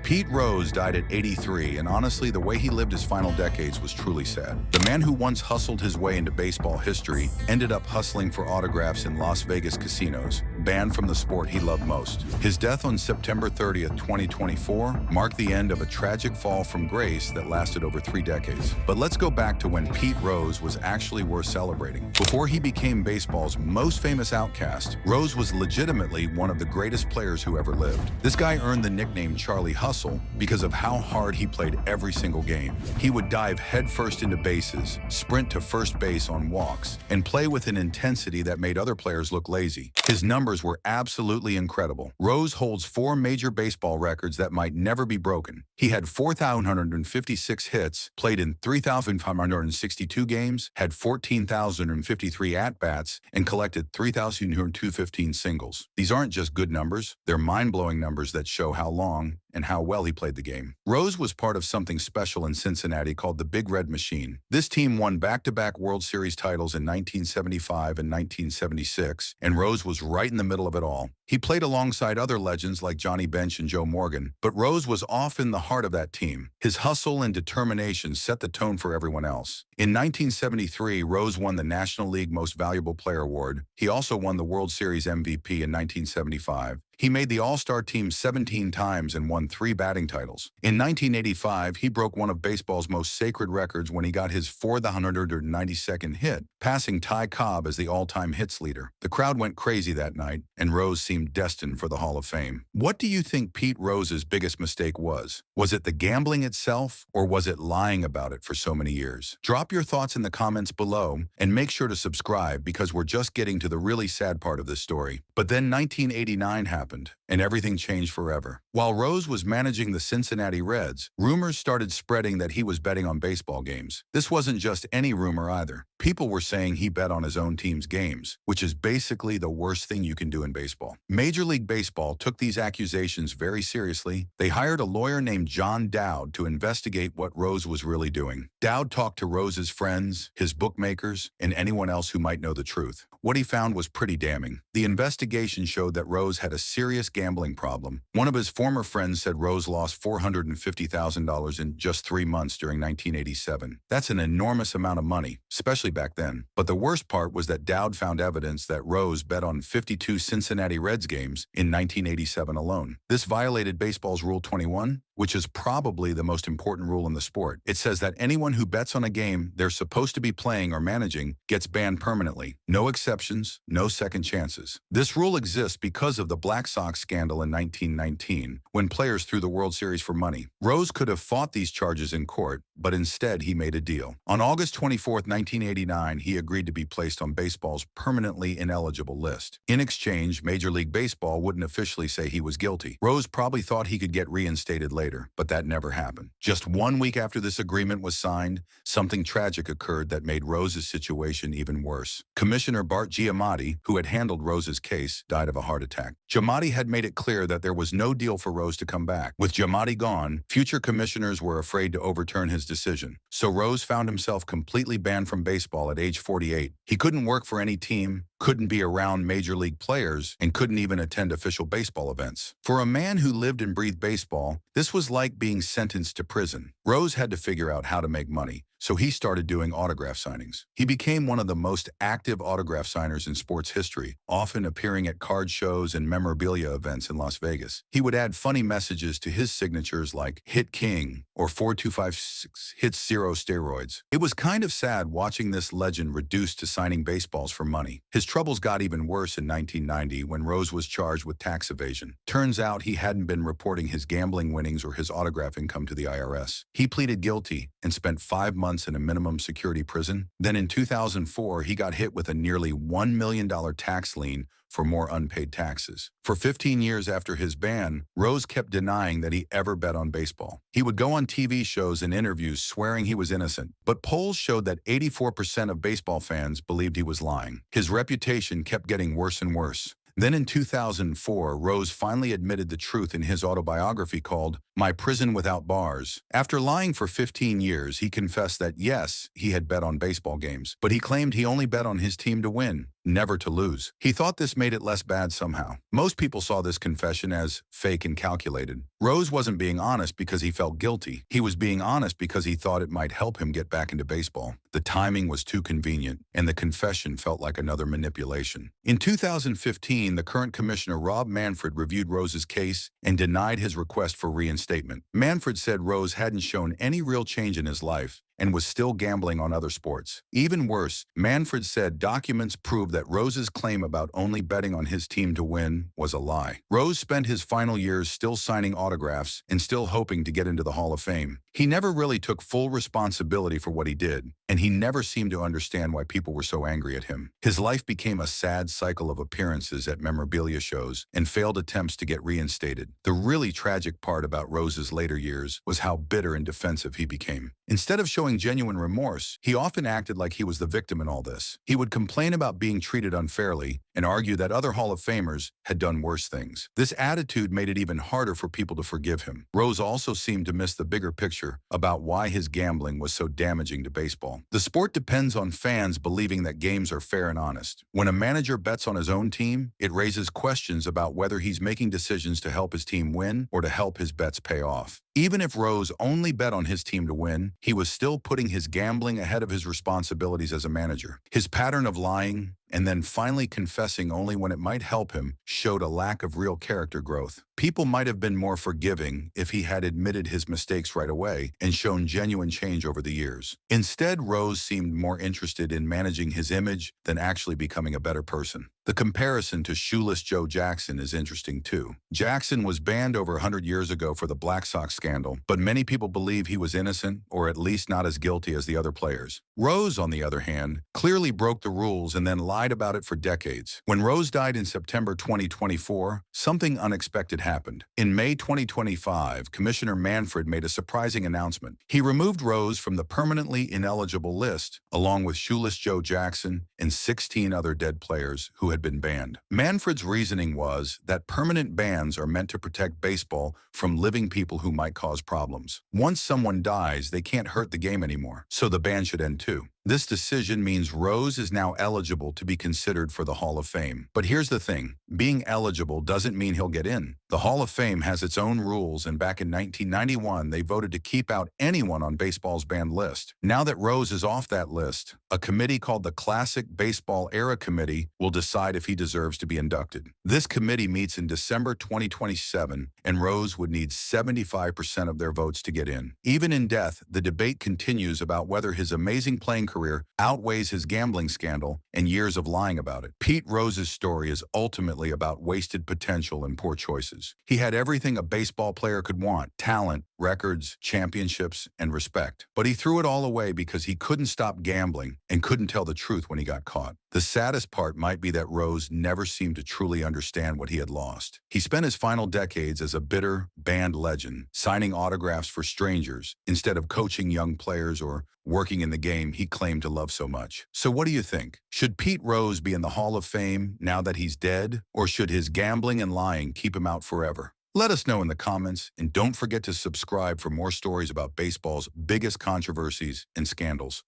Pete Rose died at 83, and honestly, the way he lived his final decades was truly sad. The man who once hustled his way into baseball history ended up hustling for autographs in Las Vegas casinos, banned from the sport he loved most. His death on September 30th, 2024, marked the end of a tragic fall from grace that lasted over 3 decades. But let's go back to when Pete Rose was actually worth celebrating. Before he became baseball's most famous outcast, Rose was legitimately one of the greatest players who ever lived. This guy earned the nickname Charlie Hustle because of how hard he played every single game. He would dive headfirst into bases, sprint to first base on walks, and play with an intensity that made other players look lazy. His numbers were absolutely incredible. Rose holds 4 major baseball records that might never be broken. He had 4,156 hits, played in 3,562 games, had 14,053 at-bats, and collected 3,215 singles. These aren't just good numbers, they're mind-blowing numbers that show how long and how well he played the game. Rose was part of something special in Cincinnati called the Big Red Machine. This team won back-to-back World Series titles in 1975 and 1976, and Rose was right in the middle of it all. He played alongside other legends like Johnny Bench and Joe Morgan, but Rose was often the heart of that team. His hustle and determination set the tone for everyone else. In 1973, Rose won the National League Most Valuable Player Award. He also won the World Series MVP in 1975. He made the All-Star team 17 times and won 3 batting titles. In 1985, he broke one of baseball's most sacred records when he got his 492nd hit, passing Ty Cobb as the all-time hits leader. The crowd went crazy that night, and Rose seemed destined for the Hall of Fame. What do you think Pete Rose's biggest mistake was? Was it the gambling itself, or was it lying about it for so many years? Drop your thoughts in the comments below, and make sure to subscribe because we're just getting to the really sad part of this story. But then 1989 happened, and everything changed forever. While Rose was managing the Cincinnati Reds, rumors started spreading that he was betting on baseball games. This wasn't just any rumor either. People were saying he bet on his own team's games, which is basically the worst thing you can do in baseball. Major League Baseball took these accusations very seriously. They hired a lawyer named John Dowd to investigate what Rose was really doing. Dowd talked to Rose's friends, his bookmakers, and anyone else who might know the truth. What he found was pretty damning. The investigation showed that Rose had a serious gambling problem. One of his former friends said Rose lost $450,000 in just 3 months during 1987. That's an enormous amount of money, especially back then. But the worst part was that Dowd found evidence that Rose bet on 52 Cincinnati Reds games in 1987 alone. This violated baseball's Rule 21, which is probably the most important rule in the sport. It says that anyone who bets on a game they're supposed to be playing or managing gets banned permanently. No exceptions, no second chances. This rule exists because of the Black Sox scandal in 1919, when players threw the World Series for money. Rose could have fought these charges in court, but instead he made a deal. On August 24, 1989, he agreed to be placed on baseball's permanently ineligible list. In exchange, Major League Baseball wouldn't officially say he was guilty. Rose probably thought he could get reinstated later, but that never happened. Just 1 week after this agreement was signed, something tragic occurred that made Rose's situation even worse. Commissioner Bart Giamatti, who had handled Rose's case, died of a heart attack. Giamatti had made it clear that there was no deal for Rose to come back. With Giamatti gone, future commissioners were afraid to overturn his decision. So Rose found himself completely banned from baseball at age 48. He couldn't work for any team, couldn't be around major league players, and couldn't even attend official baseball events. For a man who lived and breathed baseball, this was like being sentenced to prison. Rose had to figure out how to make money, so he started doing autograph signings. He became one of the most active autograph signers in sports history, often appearing at card shows and memorabilia events in Las Vegas. He would add funny messages to his signatures like Hit King or 4256 Hits Zero Steroids. It was kind of sad watching this legend reduced to signing baseballs for money. His troubles got even worse in 1990 when Rose was charged with tax evasion. Turns out he hadn't been reporting his gambling winnings or his autograph income to the IRS. He pleaded guilty and spent 5 months in a minimum security prison. Then in 2004, he got hit with a nearly $1 million tax lien for more unpaid taxes. For 15 years after his ban, Rose kept denying that he ever bet on baseball. He would go on TV shows and interviews swearing he was innocent, but polls showed that 84% of baseball fans believed he was lying. His reputation kept getting worse and worse. Then in 2004, Rose finally admitted the truth in his autobiography called My Prison Without Bars. After lying for 15 years, he confessed that yes, he had bet on baseball games, but he claimed he only bet on his team to win, never to lose. He thought this made it less bad somehow. Most people saw this confession as fake and calculated. Rose wasn't being honest because he felt guilty. He was being honest because he thought it might help him get back into baseball. The timing was too convenient, and the confession felt like another manipulation. In 2015, the current commissioner Rob Manfred reviewed Rose's case and denied his request for reinstatement. Manfred said Rose hadn't shown any real change in his life and was still gambling on other sports. Even worse, Manfred said documents proved that Rose's claim about only betting on his team to win was a lie. Rose spent his final years still signing autographs and still hoping to get into the Hall of Fame. He never really took full responsibility for what he did, and he never seemed to understand why people were so angry at him. His life became a sad cycle of appearances at memorabilia shows and failed attempts to get reinstated. The really tragic part about Rose's later years was how bitter and defensive he became. Instead of showing genuine remorse, he often acted like he was the victim in all this. He would complain about being treated unfairly and argue that other Hall of Famers had done worse things. This attitude made it even harder for people to forgive him. Rose also seemed to miss the bigger picture about why his gambling was so damaging to baseball. The sport depends on fans believing that games are fair and honest. When a manager bets on his own team, it raises questions about whether he's making decisions to help his team win or to help his bets pay off. Even if Rose only bet on his team to win, he was still putting his gambling ahead of his responsibilities as a manager. His pattern of lying and then finally confessing only when it might help him showed a lack of real character growth. People might have been more forgiving if he had admitted his mistakes right away and shown genuine change over the years. Instead, Rose seemed more interested in managing his image than actually becoming a better person. The comparison to Shoeless Joe Jackson is interesting too. Jackson was banned over 100 years ago for the Black Sox scandal, but many people believe he was innocent or at least not as guilty as the other players. Rose, on the other hand, clearly broke the rules and then lied about it for decades. When Rose died in September 2024, something unexpected happened. In May 2025, Commissioner Manfred made a surprising announcement. He removed Rose from the permanently ineligible list, along with Shoeless Joe Jackson and 16 other dead players who had been banned. Manfred's reasoning was that permanent bans are meant to protect baseball from living people who might cause problems. Once someone dies, they can't hurt the game anymore, so the ban should end too. This decision means Rose is now eligible to be considered for the Hall of Fame. But here's the thing, being eligible doesn't mean he'll get in. The Hall of Fame has its own rules, and back in 1991, they voted to keep out anyone on baseball's banned list. Now that Rose is off that list, a committee called the Classic Baseball Era Committee will decide if he deserves to be inducted. This committee meets in December 2027, and Rose would need 75% of their votes to get in. Even in death, the debate continues about whether his amazing playing career outweighs his gambling scandal and years of lying about it. Pete Rose's story is ultimately about wasted potential and poor choices. He had everything a baseball player could want: talent, records, championships, and respect. But he threw it all away because he couldn't stop gambling and couldn't tell the truth when he got caught. The saddest part might be that Rose never seemed to truly understand what he had lost. He spent his final decades as a bitter, banned legend, signing autographs for strangers instead of coaching young players or working in the game he claimed to love so much. So what do you think? Should Pete Rose be in the Hall of Fame now that he's dead, or should his gambling and lying keep him out forever? Let us know in the comments, and don't forget to subscribe for more stories about baseball's biggest controversies and scandals.